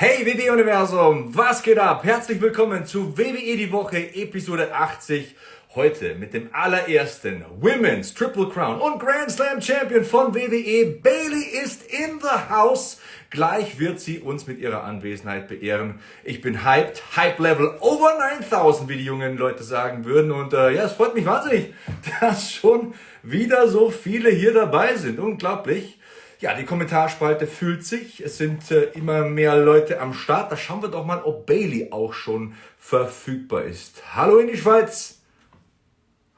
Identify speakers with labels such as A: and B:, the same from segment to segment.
A: Hey WWE-Universum, was geht ab? Herzlich willkommen zu WWE die Woche Episode 80. Heute mit dem allerersten Women's Triple Crown und Grand Slam Champion von WWE. Bayley ist in the house. Gleich wird sie uns mit ihrer Anwesenheit beehren. Ich bin hyped. Hype Level over 9000, wie die jungen Leute sagen würden. Und ja, es freut mich wahnsinnig, dass schon wieder so viele hier dabei sind. Unglaublich. Ja, die Kommentarspalte füllt sich. Es sind immer mehr Leute am Start. Da schauen wir doch mal, ob Bayley auch schon verfügbar ist. Hallo in die Schweiz.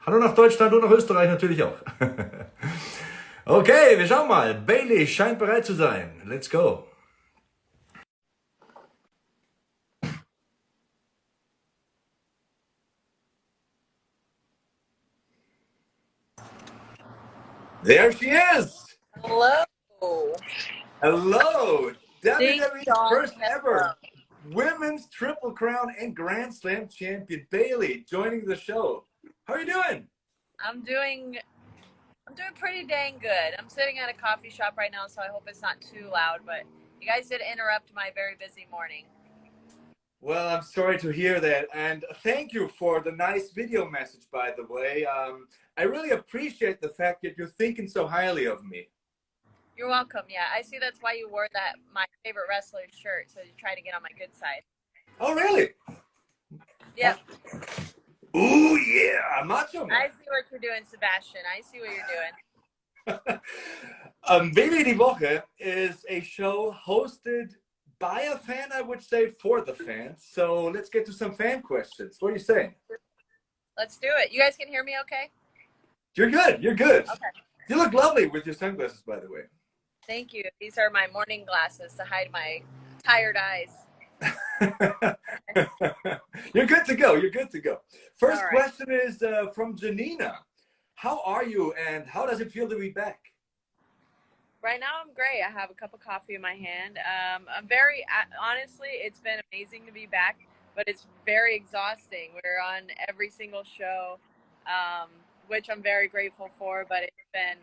A: Hallo nach Deutschland und nach Österreich natürlich auch. Okay, wir schauen mal. Bayley scheint bereit zu sein. Let's go. There she is.
B: Hello.
A: Hello.
B: Ding
A: WWE's
B: dong,
A: first
B: hello.
A: ever Women's Triple Crown and Grand Slam champion Bayley joining the show. How are you doing?
B: I'm doing pretty dang good. I'm sitting at a coffee shop right now, so I hope it's not too loud, but you guys did interrupt my very busy morning.
A: Well, I'm sorry to hear that, and thank you for the nice video message, by the way. I really appreciate the fact that you're thinking so highly of me.
B: You're welcome. Yeah, I see that's why you wore that my favorite wrestler shirt, so you try to get on my good side.
A: Oh, really?
B: Yep.
A: Ooh, yeah, Macho Man.
B: I see what you're doing, Sebastian. I see what you're doing.
A: Baby die Woche is a show hosted by a fan, I would say, for the fans. So let's get to some fan questions. What are you saying?
B: Let's do it. You guys can hear me okay?
A: You're good. You're good.
B: Okay. You
A: look lovely with your sunglasses, by the way.
B: Thank you. These are my morning glasses to hide my tired eyes.
A: You're good to go. You're good to go. First
B: right.
A: question is from Janina. How are you and how does it feel to be back?
B: Right now, I'm great. I have a cup of coffee in my hand. Honestly, it's been amazing to be back, but it's very exhausting. We're on every single show, which I'm very grateful for, but it's been,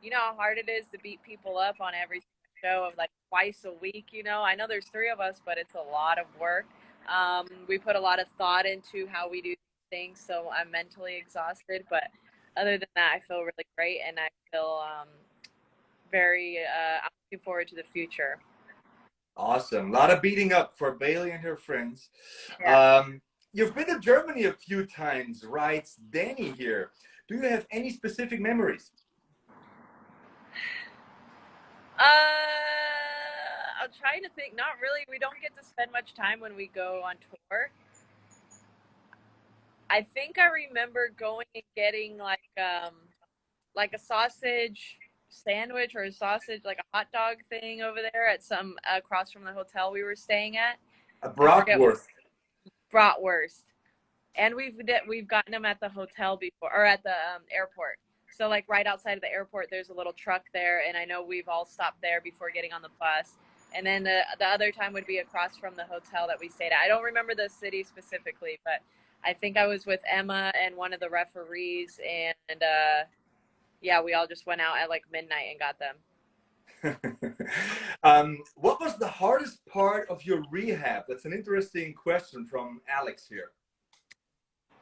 B: you know how hard it is to beat people up on every show of like twice a week, you know? I know there's 3 of us, but it's a lot of work. We put a lot of thought into how we do things, so I'm mentally exhausted, but other than that, I feel really great, and I feel I'm looking forward to the future.
A: Awesome. A lot of beating up for Bayley and her friends.
B: Yeah.
A: You've been to Germany a few times, writes Danny here. Do you have any specific memories?
B: I'm trying to think. Not really. We don't get to spend much time when we go on tour. I think I remember going and getting like a sausage sandwich or a sausage, like a hot dog thing over there at some across from the hotel we were staying at.
A: A bratwurst.
B: Bratwurst. And we've gotten them at the hotel before, or at the airport. So like right outside of the airport, there's a little truck there, and I know we've all stopped there before getting on the bus. And then the other time would be across from the hotel that we stayed at. I don't remember the city specifically, but I think I was with Emma and one of the referees, and yeah, we all just went out at like midnight and got them.
A: What was the hardest part of your rehab? That's an interesting question from Alex here.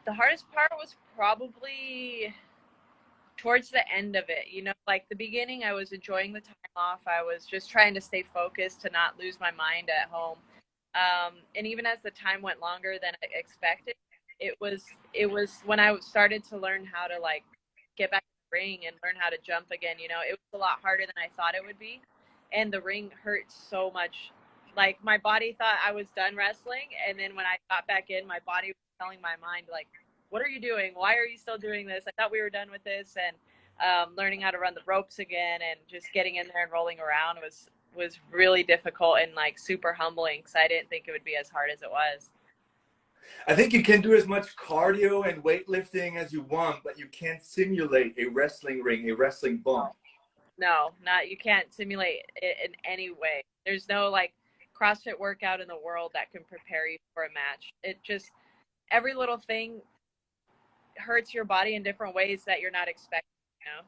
B: The hardest part was probably towards the end of it, you know, like the beginning, I was enjoying the time off. I was just trying to stay focused to not lose my mind at home. And even as the time went longer than I expected, it was when I started to learn how to like get back in the ring and learn how to jump again. You know, it was a lot harder than I thought it would be. And the ring hurt so much. Like my body thought I was done wrestling. And then when I got back in, my body was telling my mind, like, what are you doing? Why are you still doing this? I thought we were done with this. And learning how to run the ropes again and just getting in there and rolling around was really difficult and like super humbling, because I didn't think it would be as hard as it was.
A: I think you can do as much cardio and weightlifting as you want, but you can't simulate a wrestling ring, a wrestling bump.
B: No, you can't simulate it in any way. There's no like CrossFit workout in the world that can prepare you for a match. It just, every little thing hurts your body in different ways that you're not expecting, you know?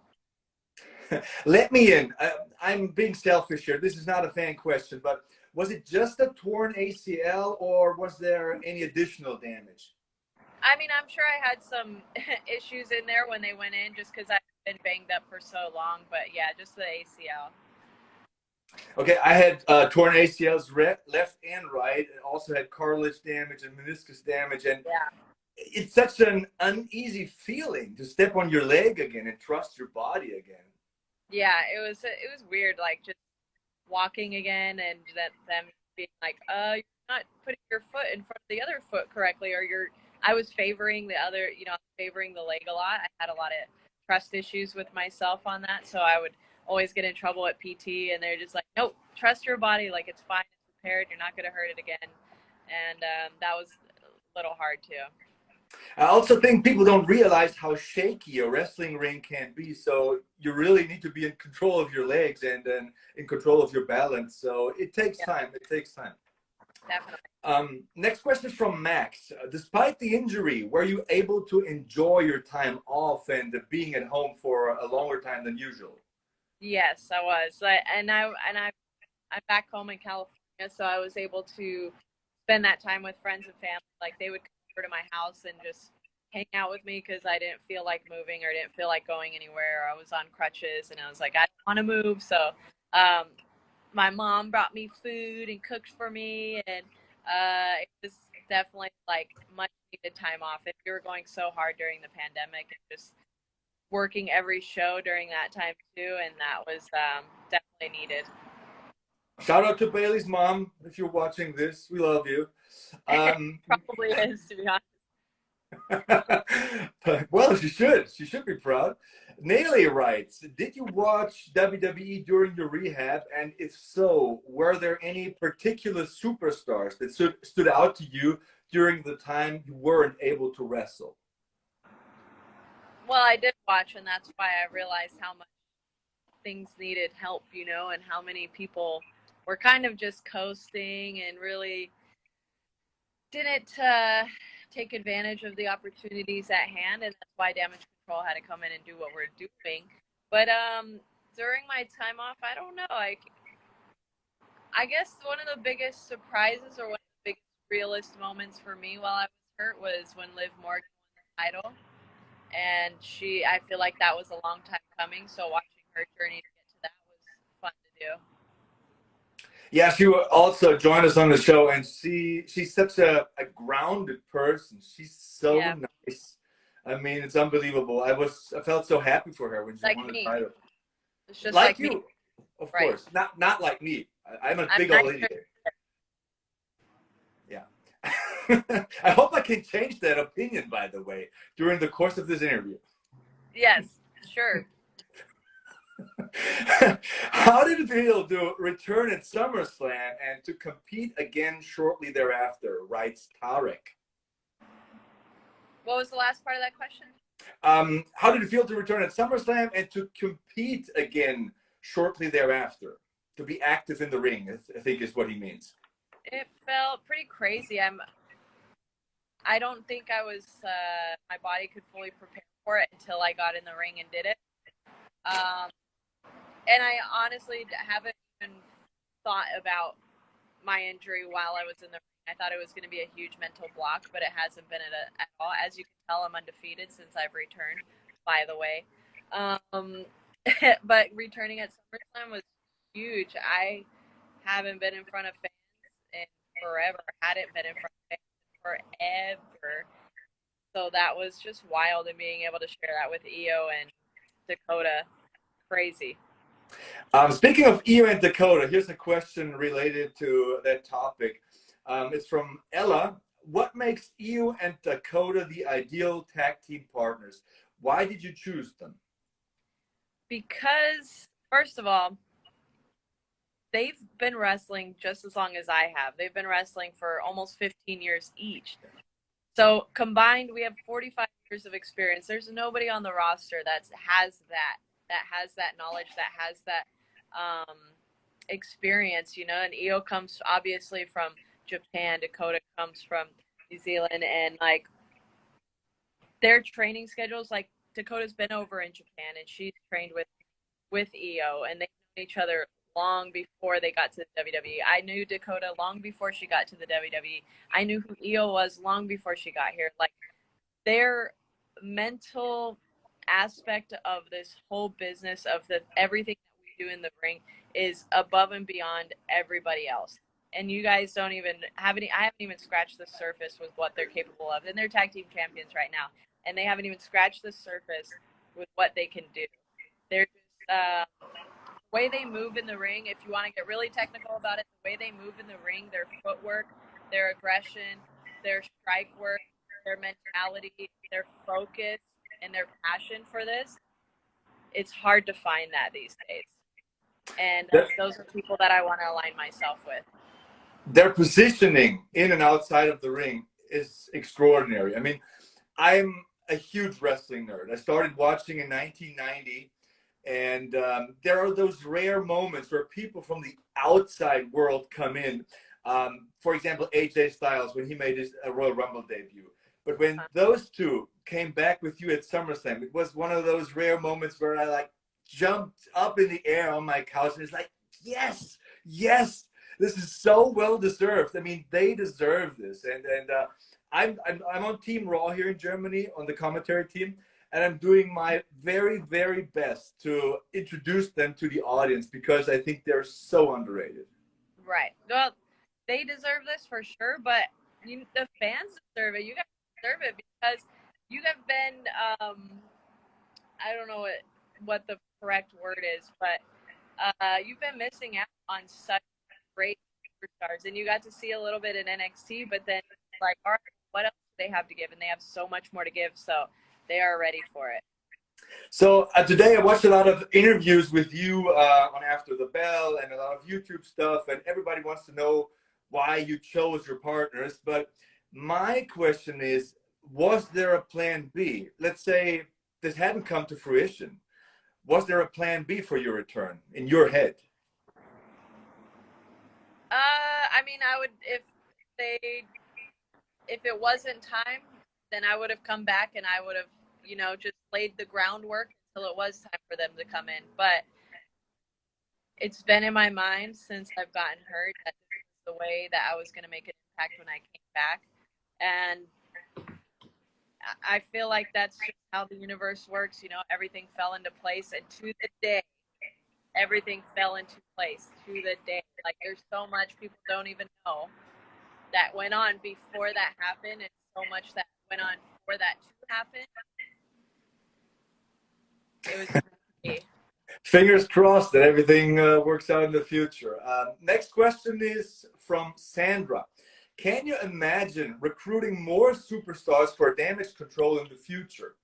A: Let me in. I'm being selfish here. This is not a fan question, but Was it just a torn ACL, or was there any additional damage?
B: I mean, I'm sure I had some issues in there when they went in just because I've been banged up for so long. But yeah, just the ACL.
A: Okay, I had torn ACLs left and right, and also had cartilage damage and meniscus damage. And
B: Yeah.
A: it's such an uneasy feeling to step on your leg again and trust your body again.
B: Yeah, it was weird, like just walking again and that them being like, you're not putting your foot in front of the other foot correctly, or I was favoring the other, favoring the leg a lot. I had a lot of trust issues with myself on that, so I would always get in trouble at PT, and they're just like, nope, trust your body, like it's fine, it's repaired, you're not going to hurt it again, and that was a little hard too.
A: I also think people don't realize how shaky a wrestling ring can be. So you really need to be in control of your legs and then in control of your balance. So it takes time. It takes time.
B: Definitely.
A: Next question is from Max. Despite the injury, were you able to enjoy your time off and being at home for a longer time than usual?
B: Yes, I was. I'm back home in California, so I was able to spend that time with friends and family. Like they would come over to my house and just hang out with me because I didn't feel like moving or didn't feel like going anywhere. Or I was on crutches and I was like, I don't want to move. So my mom brought me food and cooked for me, and it was definitely like much needed time off. If you were going so hard during the pandemic and just working every show during that time too, and that was definitely needed.
A: Shout out to Bailey's mom if you're watching this. We love you.
B: Probably is, to be honest.
A: Well, she should. She should be proud. Nelly writes, did you watch WWE during your rehab? And if so, were there any particular superstars that stood out to you during the time you weren't able to wrestle?
B: Well, I did watch, and that's why I realized how much things needed help, and how many people were kind of just coasting and really didn't take advantage of the opportunities at hand, and that's why Damage CTRL had to come in and do what we're doing. But during my time off, I don't know. I guess one of the biggest surprises or one of the biggest realist moments for me while I was hurt was when Liv Morgan won the title. And I feel like that was a long time coming. So watching her journey to get to that was fun to do.
A: Yeah, she will also join us on the show, and she's such a grounded person. She's so nice. I mean, it's unbelievable. I felt so happy for her when she won the title.
B: It's just
A: like you,
B: me.
A: Of course. Not like me. I'm a big old idiot. Yeah. I hope I can change that opinion, by the way, during the course of this interview.
B: Yes, sure.
A: How did it feel to return at SummerSlam and to compete again shortly thereafter, writes Tarek.
B: What was the last part of that question?
A: How did it feel to return at SummerSlam and to compete again shortly thereafter? To be active in the ring, I think is what he means.
B: It felt pretty crazy. I don't think my body could fully prepare for it until I got in the ring and did it. And I honestly haven't even thought about my injury while I was in the ring. I thought it was going to be a huge mental block, but it hasn't been at all. As you can tell, I'm undefeated since I've returned, by the way. But returning at SummerSlam was huge. I haven't been in front of fans in forever. Hadn't been in front of fans in forever. So that was just wild, and being able to share that with Io and Dakota, crazy.
A: Speaking of Io and Dakota, here's a question related to that topic. It's from Ella. What makes Io and Dakota the ideal tag team partners? Why did you choose them?
B: Because, first of all, they've been wrestling just as long as I have. They've been wrestling for almost 15 years each. So combined, we have 45 years of experience. There's nobody on the roster that has that knowledge, that has that experience, and Io comes obviously from Japan, Dakota comes from New Zealand, and like their training schedules, like Dakota's been over in Japan and she's trained with Io, and they've known each other long before they got to the WWE. I knew Dakota long before she got to the WWE. I knew who Io was long before she got here. Like, their mental aspect of this whole business of everything that we do in the ring is above and beyond everybody else. And you guys I haven't even scratched the surface with what they're capable of. And they're tag team champions right now. And they haven't even scratched the surface with what they can do. They're just, the way they move in the ring, if you want to get really technical about it, the way they move in the ring, their footwork, their aggression, their strike work, their mentality, their focus, and their passion for this, it's hard to find that these days. And those are people that I want to align myself with.
A: Their positioning in and outside of the ring is extraordinary. I mean, I'm a huge wrestling nerd. I started watching in 1990, and there are those rare moments where people from the outside world come in. For example, AJ Styles, when he made his Royal Rumble debut. But when those two came back with you at SummerSlam, it was one of those rare moments where I like jumped up in the air on my couch and it's like, yes, yes, this is so well deserved. I mean, they deserve this. And I'm on Team Raw here in Germany on the commentary team, and I'm doing my very, very best to introduce them to the audience because I think they're so underrated.
B: Right. Well, they deserve this for sure, but the fans deserve it. You guys deserve it because you have been, I don't know what the correct word is, but you've been missing out on such great superstars, and you got to see a little bit in NXT, but then like, all right, what else do they have to give? And they have so much more to give, so they are ready for it.
A: So today I watched a lot of interviews with you on After the Bell and a lot of YouTube stuff, and everybody wants to know why you chose your partners. But my question is, was there a plan B? Let's say this hadn't come to fruition. Was there a plan B for your return in your head?
B: I mean, I would, if it wasn't time, then I would have come back and I would have, just laid the groundwork until it was time for them to come in. But it's been in my mind since I've gotten hurt that this is the way that I was going to make an impact when I came back. And I feel like that's just how the universe works. Everything fell into place. And to the day, everything fell into place. To the day. Like, there's so much people don't even know that went on before that happened, and so much that went on for that to happen. It was crazy.
A: Fingers crossed that everything works out in the future. Next question is from Sandra. Can you imagine recruiting more superstars for Damage CTRL in the future?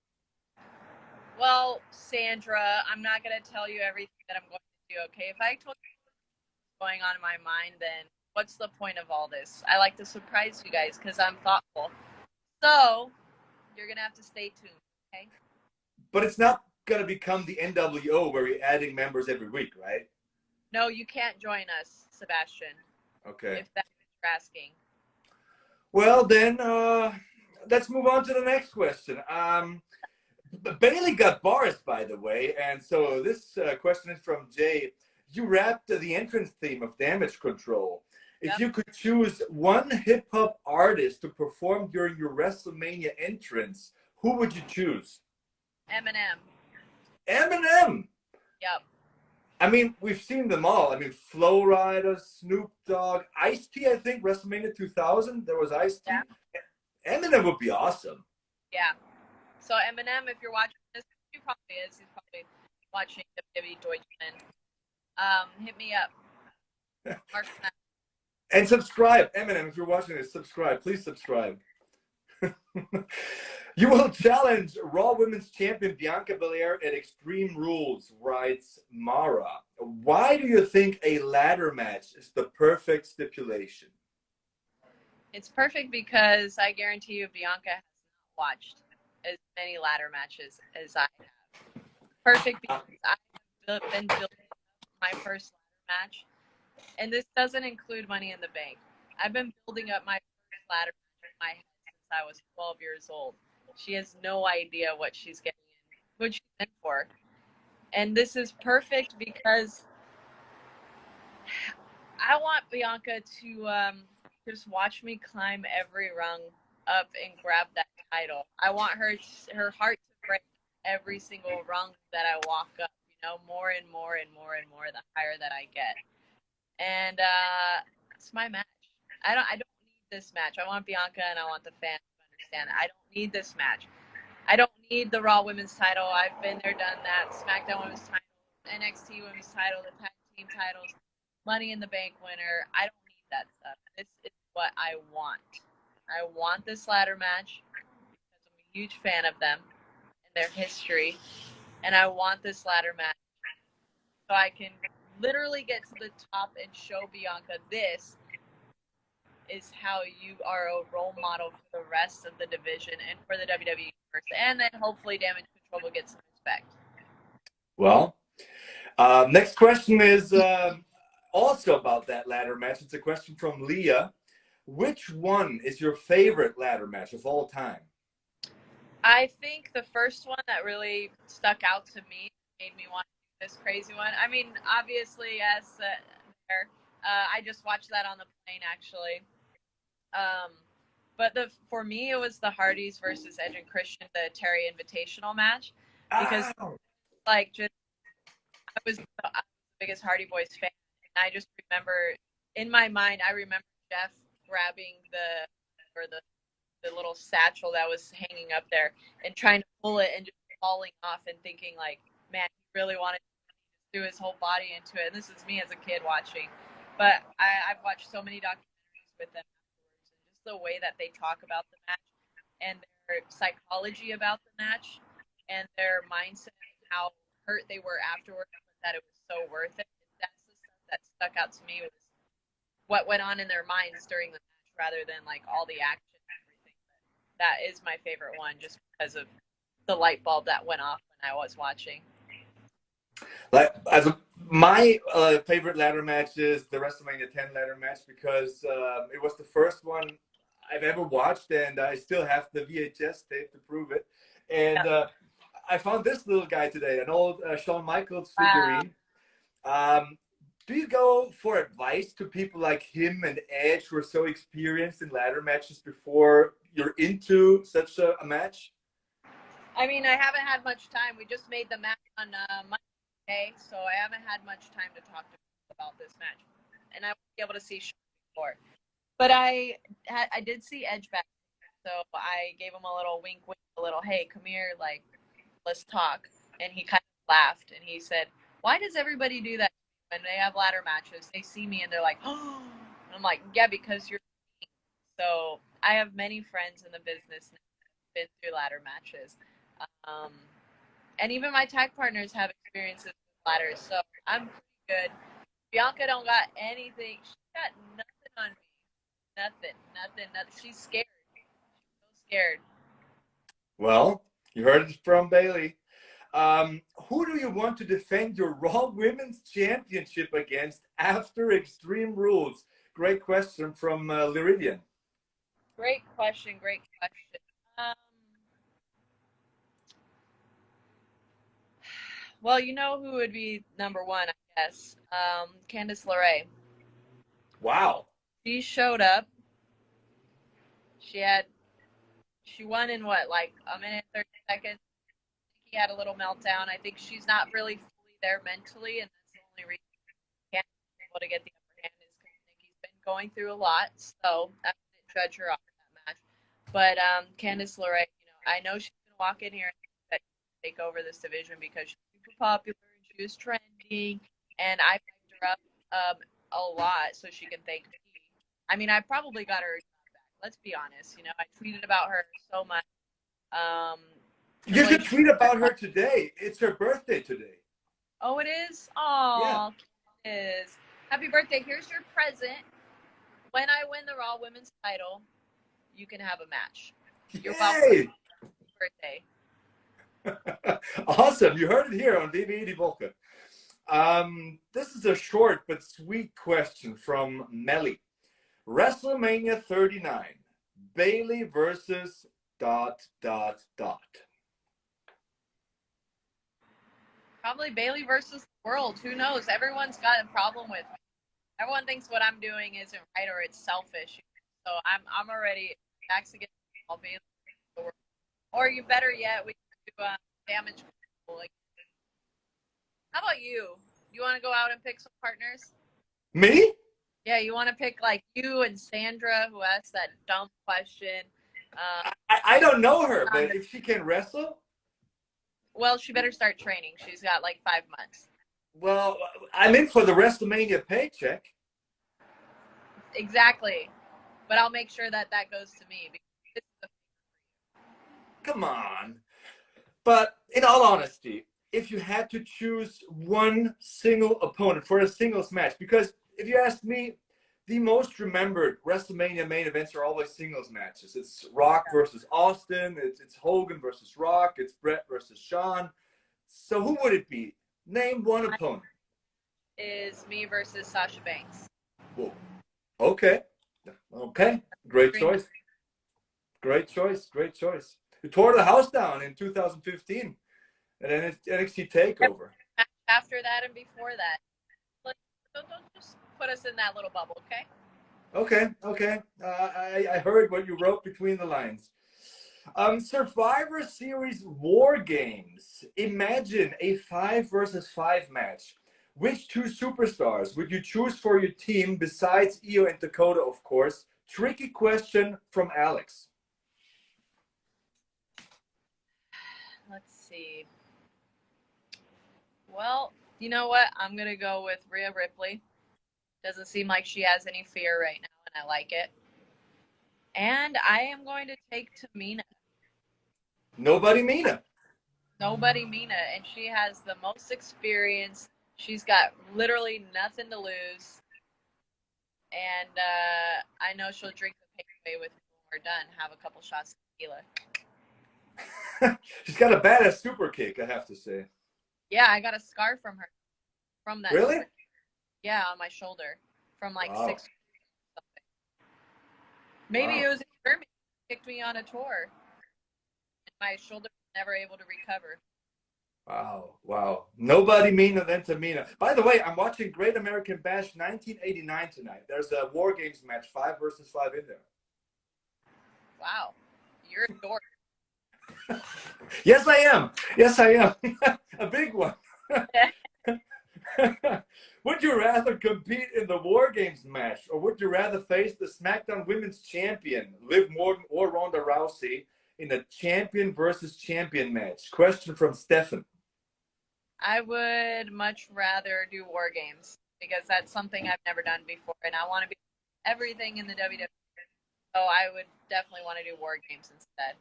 B: Well, Sandra, I'm not going to tell you everything that I'm going to do, okay? If I told you what's going on in my mind, then what's the point of all this? I like to surprise you guys because I'm thoughtful. So, you're going to have to stay tuned, okay?
A: But it's not going to become the NWO where you're adding members every week, right?
B: No, you can't join us, Sebastian.
A: Okay.
B: If that's what you're asking.
A: Well, then, let's move on to the next question. Bayley got bars, by the way, and so this question is from Jay. You rapped the entrance theme of Damage CTRL. If you could choose one hip-hop artist to perform during your WrestleMania entrance, who would you choose?
B: Eminem.
A: Eminem?
B: Yep.
A: I mean, we've seen them all. I mean, Flo Rida, Snoop Dogg, Ice-T, I think, WrestleMania 2000, there was Ice-T.
B: Yeah.
A: Eminem would be awesome.
B: Yeah. So Eminem, if you're watching this, he probably is. He's probably watching WWE Deutschland. Hit me up.
A: And subscribe. Eminem, if you're watching this, subscribe. Please subscribe. You will challenge Raw Women's Champion Bianca Belair at Extreme Rules, writes Mara. Why do you think a ladder match is the perfect stipulation?
B: It's perfect because I guarantee you Bianca has not watched as many ladder matches as I have. Perfect because I have been building up my first ladder match. And this doesn't include Money in the Bank. I've been building up my first ladder match in my head since I was 12 years old. She has no idea what she's getting in, what she's in for. And this is perfect because I want Bianca to just watch me climb every rung up and grab that title. I want her heart to break every single rung that I walk up. More and more and more and more the higher that I get. And it's my match. I don't need this match. I want Bianca and I want the fans to understand that I don't need this match. I don't need the Raw Women's title. I've been there, done that. SmackDown Women's title, NXT Women's title, the tag team titles, Money in the Bank winner. I don't need that stuff. This is what I want. I want this ladder match because I'm a huge fan of them and their history, and I want this ladder match so I can literally get to the top and show Bianca this is how you are a role model for the rest of the division and for the WWE universe. And then hopefully Damage CTRL will get some respect.
A: Well, next question is also about that ladder match. It's a question from Leah. Which one is your favorite ladder match of all time?
B: I think the first one that really stuck out to me, made me want to do this crazy one. I mean, obviously, I just watched that on the plane, actually. But for me, it was the Hardys versus Edge and Christian, the Terry Invitational match, because I was the biggest Hardy Boys fan, and I just remember in my mind, I remember Jeff grabbing the little satchel that was hanging up there and trying to pull it and just falling off and thinking like, man, he really wanted to do his whole body into it. And this is me as a kid watching, but I've watched so many documentaries with them afterwards, and just the way that they talk about the match and their psychology about the match and their mindset and how hurt they were afterwards, but that it was so worth it. That's the stuff that stuck out to me, was what went on in their minds during the match rather than like all the action and everything. But that is my favorite one just because of the light bulb that went off when I was watching.
A: My favorite ladder match is the WrestleMania 10 ladder match because it was the first one I've ever watched, and I still have the VHS tape to prove it. And I found this little guy today, an old Shawn Michaels figurine. Wow. Do you go for advice to people like him and Edge who are so experienced in ladder matches before you're into such a match?
B: I mean, I haven't had much time. We just made the match on Monday, so I haven't had much time to talk to people about this match. And I won't be able to see Shawn before. But I did see Edge back, so I gave him a little wink, a little, hey, come here, like, let's talk. And he kind of laughed, and he said, why does everybody do that when they have ladder matches? They see me, and they're like, oh. I'm like, yeah, because you're me. So I have many friends in the business now that have been through ladder matches. And even my tag partners have experiences with ladders, so I'm pretty good. Bianca don't got anything. She got nothing on me. Nothing. She's scared. She's so scared.
A: Well, you heard it from Bayley. Who do you want to defend your Raw Women's Championship against after Extreme Rules? Great question from Liridian.
B: Great question. Well, you know who would be number one, I guess. Candice LeRae.
A: Wow.
B: She showed up. She won in what, like a minute, 30 seconds. He had a little meltdown. I think she's not really fully there mentally, and that's the only reason she can't be able to get the upper hand is because Nikki's been going through a lot. So I wouldn't judge her off that match. But Candice LeRae, I know she's gonna walk in here and take over this division because she's super popular and she was trending, and I picked her up a lot so she can thank me. I mean, I probably got her back. Let's be honest. I tweeted about her so much.
A: You should tweet about her today. It's her birthday today.
B: Oh, it is? Oh,
A: yeah.
B: It is. Happy birthday. Here's your present. When I win the Raw Women's title, you can have a match. You're welcome. Happy
A: birthday. Awesome. You heard it here on WWE Die Woche. This is a short but sweet question from Melly. WrestleMania 39. Bayley versus ...
B: Probably Bayley versus the world. Who knows? Everyone's got a problem with me. Everyone thinks what I'm doing isn't right or it's selfish. So I'm already backs against the wall, Bayley. Or you better yet, we can do damage control. Like, how about you? You want to go out and pick some partners?
A: Me?
B: Yeah, you want to pick like you and Sandra, who asked that dumb question.
A: I don't know her, but if she can wrestle,
B: Well, she better start training. She's got like 5 months.
A: well, I'm in for the WrestleMania paycheck.
B: Exactly, but I'll make sure that that goes to me. Because
A: Come on. But in all honesty, if you had to choose one single opponent for a singles match, because if you ask me, the most remembered WrestleMania main events are always singles matches. It's Rock versus Austin, it's Hogan versus Rock, it's Brett versus Shawn. So who would it be? Name one opponent.
B: is me versus Sasha Banks.
A: Whoa. Okay. Okay. Great choice. Great choice. Great choice. You tore the house down in 2015 and then NXT Takeover.
B: After that and before that, don't just put us in that little bubble, okay?
A: Okay. Okay. I heard what you wrote between the lines. Survivor Series War Games. Imagine a 5 versus 5 match. Which two superstars would you choose for your team besides Io and Dakota, of course? Tricky question from Alex.
B: Let's see. Well, you know what? I'm going to go with Rhea Ripley. Doesn't seem like she has any fear right now, and I like it. And I am going to take Tamina.
A: Nobody Mina.
B: Nobody Mina, and she has the most experience. She's got literally nothing to lose. And I know she'll drink the pain away with me when we're done, have a couple shots of tequila.
A: She's got a badass super kick, I have to say.
B: Yeah, I got a scar from her. From that.
A: Really?
B: Super, yeah, on my shoulder. From like
A: Wow.
B: 6 something. Maybe
A: Wow.
B: it was in Germany. Kicked me on a tour. And my shoulder was never able to recover.
A: Wow. Wow. Nobody Mina than Tamina. By the way, I'm watching Great American Bash 1989 tonight. There's a War Games match, 5 versus 5 in there.
B: Wow. You're a dork.
A: Yes, I am. Yes, I am. A big one. Would you rather compete in the War Games match, or would you rather face the SmackDown Women's Champion, Liv Morgan or Ronda Rousey, in a champion versus champion match? Question from Stefan.
B: I would much rather do War Games because that's something I've never done before, and I want to be everything in the WWE. So I would definitely want to do War Games instead.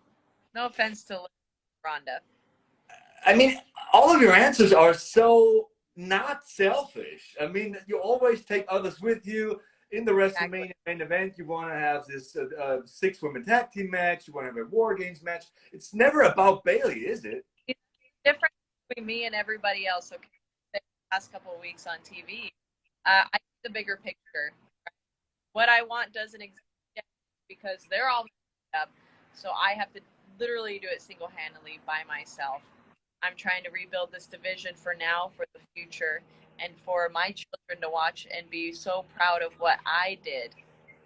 B: No offense to Ronda.
A: I mean, all of your answers are so not selfish. I mean, you always take others with you. In the WrestleMania main event, you want to have this 6-woman tag team match. You want to have a War Games match. It's never about Bayley, is it?
B: It's different between me and everybody else. Okay, the last couple of weeks on TV, I see the bigger picture. What I want doesn't exist yet because they're all messed up. So I have to literally do it single-handedly by myself. I'm trying to rebuild this division for now, for the future, and for my children to watch and be so proud of what I did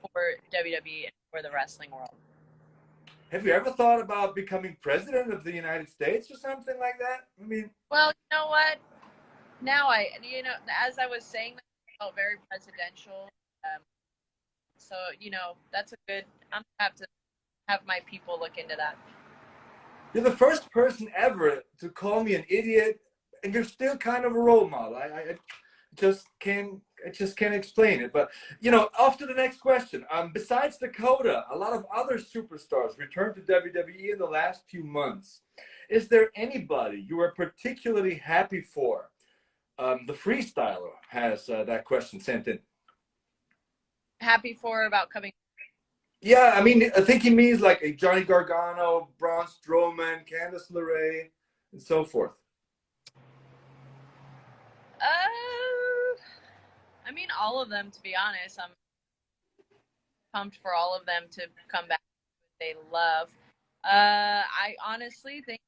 B: for WWE and for the wrestling world.
A: Have you ever thought about becoming president of the United States or something like that? I mean,
B: well, you know what? Now as I was saying, I felt very presidential. So, that's a good. I'm gonna have to have my people look into that.
A: you're the first person ever to call me an idiot, and you're still kind of a role model. I just can't explain it. But off to the next question. Besides Dakota, a lot of other superstars returned to WWE in the last few months. Is there anybody you are particularly happy for? The freestyler has that question sent in.
B: Happy for about coming.
A: Yeah, I mean, I think he means like a Johnny Gargano, Braun Strowman, Candice LeRae, and so forth.
B: I mean, all of them, to be honest. I'm pumped for all of them to come back to what they love. I honestly think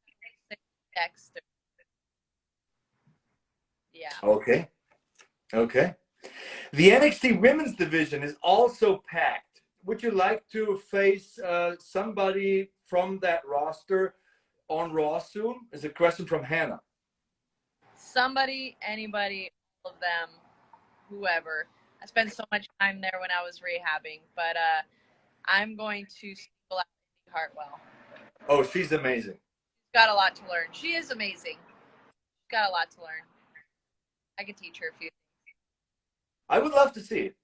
B: Dexter. Yeah.
A: Okay. The NXT Women's Division is also packed. Would you like to face somebody from that roster on Raw soon? Is a question from Hannah.
B: Somebody, anybody, all of them, whoever. I spent so much time there when I was rehabbing, but I'm going to single out Indy Hartwell.
A: Oh, she's amazing.
B: She's got a lot to learn. She is amazing. She's got a lot to learn. I could teach her a few things.
A: I would love to see it.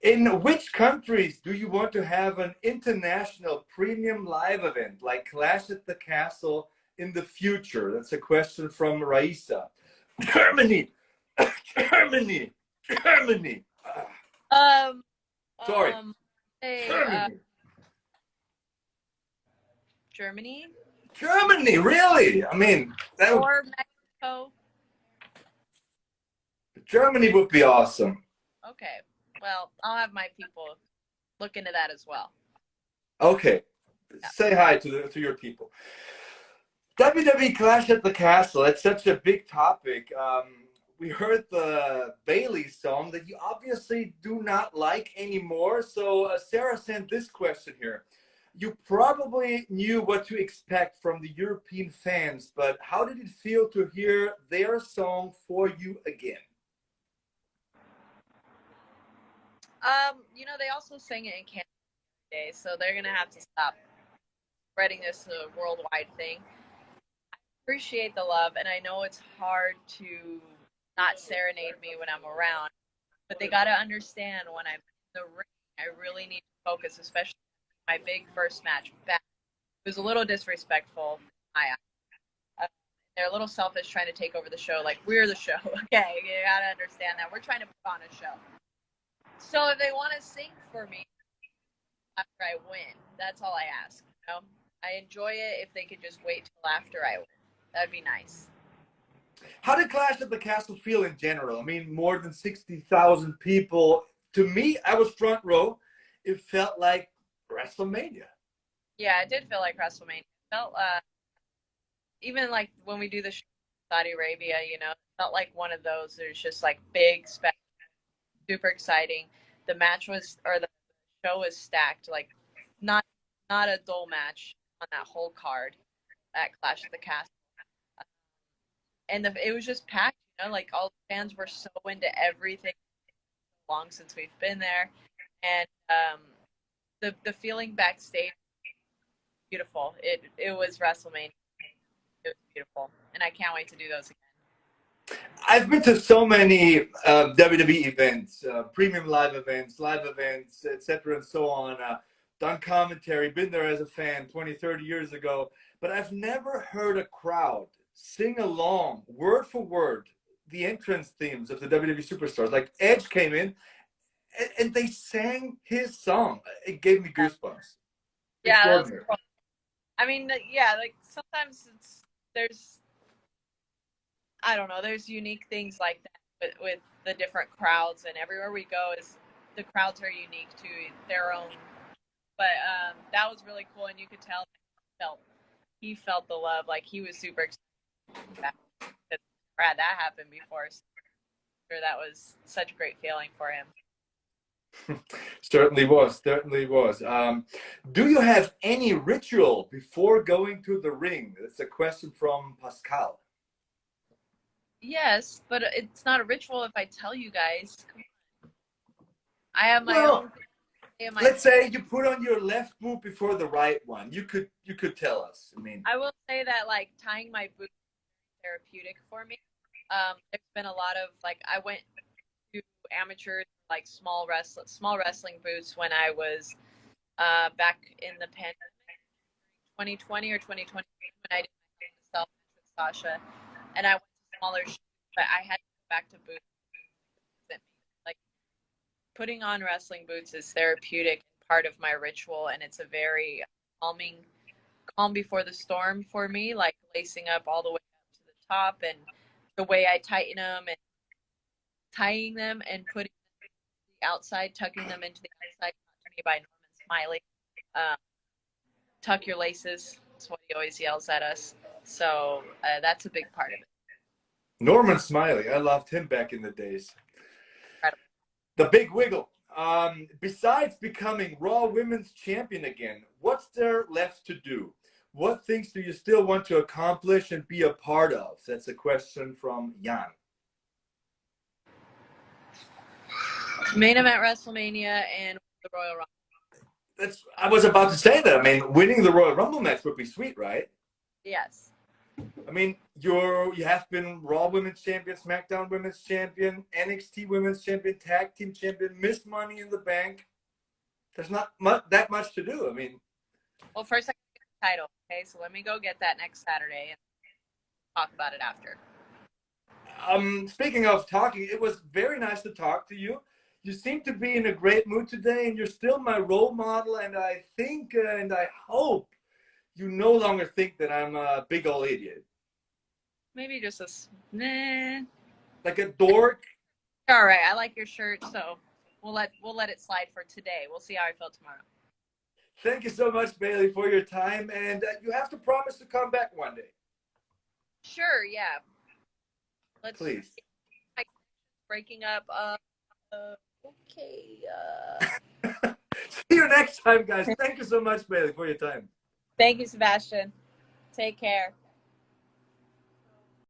A: In which countries do you want to have an international premium live event like Clash at the Castle in the future? That's a question from Raisa. Germany, Germany, Germany. Sorry.
B: Hey, Germany.
A: Germany, really? I mean,
B: Or Mexico.
A: Germany would be awesome.
B: Okay. Well, I'll have my people look into that as well.
A: Okay. Yeah. Say hi to your people. WWE Clash at the Castle. It's such a big topic. We heard the Bayley song that you obviously do not like anymore. So Sarah sent this question here. You probably knew what to expect from the European fans, but how did it feel to hear their song For You Again?
B: You know, they also sing it in Canada today, so they're going to have to stop spreading this worldwide thing. I appreciate the love, and I know it's hard to not serenade me when I'm around, but they got to understand when I'm in the ring, I really need to focus, especially my big first match back. It was a little disrespectful. They're a little selfish trying to take over the show, like we're the show. Okay, you got to understand that. We're trying to put on a show. So if they want to sing for me after I win, that's all I ask. You know? I enjoy it if they could just wait till after I win. That'd be nice.
A: How did Clash at the Castle feel in general? I mean, more than 60,000 people. To me, I was front row. It felt like WrestleMania.
B: Yeah, it did feel like WrestleMania. It felt even like when we do the show in Saudi Arabia, you know, it felt like one of those. There's just like big spectacle. Super exciting. The match was, or the show was stacked. Like, not a dull match on that whole card at Clash at the Castle. And it was just packed. You know, like all the fans were so into everything. Long since we've been there, and the feeling backstage, beautiful. It was WrestleMania. It was beautiful, and I can't wait to do those again.
A: I've been to so many WWE events, premium live events, etc., and so on. Done commentary, been there as a fan 20, 30 years ago, but I've never heard a crowd sing along, word for word, the entrance themes of the WWE superstars. Like Edge came in, and they sang his song. It gave me goosebumps.
B: Yeah, that's cool. I mean, yeah, like sometimes there's I don't know, there's unique things like that with the different crowds, and everywhere we go is the crowds are unique to their own. But that was really cool, and you could tell he felt the love. Like he was super excited. Brad, that happened before. So that was such a great feeling for him.
A: Certainly was. Do you have any ritual before going to the ring? That's a question from Pascal.
B: Yes, but it's not a ritual if I tell you guys. Come on. I have my own.
A: Let's say you put on your left boot before the right one. You could tell us. I mean,
B: I will say that like tying my boot is therapeutic for me. There's been a lot of like I went to amateur like small wrestling boots when I was back in the pandemic, 2020 or 2021 when I did my self with Sasha, and I went to smaller shoes, but I had to go back to boots. Like putting on wrestling boots is therapeutic and part of my ritual, and it's a very calm before the storm for me, like lacing up all the way up to the top, and the way I tighten them and tying them and putting them to the outside, tucking them into the outside, taught to me by Norman Smiley. Tuck your laces. That's what he always yells at us. So that's a big part of it.
A: Norman Smiley, I loved him back in the days.
B: Incredible.
A: The big wiggle. Besides becoming Raw Women's Champion again, what's there left to do? What things do you still want to accomplish and be a part of? That's a question from Jan.
B: Main event WrestleMania and the Royal Rumble.
A: I was about to say that. I mean, winning the Royal Rumble match would be sweet, right?
B: Yes.
A: I mean, you have been Raw Women's Champion, SmackDown Women's Champion, NXT Women's Champion, Tag Team Champion, Miss Money in the Bank. There's not that much to do. I mean,
B: well, first I get the title. Okay, so let me go get that next Saturday and talk about it after.
A: Speaking of talking, it was very nice to talk to you. You seem to be in a great mood today, and you're still my role model. And I think and I hope you no longer think that I'm a big old idiot.
B: Maybe just nah.
A: Like a dork.
B: All right, I like your shirt, so we'll let it slide for today. We'll see how I feel tomorrow.
A: Thank you so much, Bayley, for your time, and you have to promise to come back one day.
B: Sure, yeah.
A: Please.
B: Breaking up. Okay.
A: See you next time, guys. Thank you so much, Bayley, for your time.
B: Thank you, Sebastian. Take care.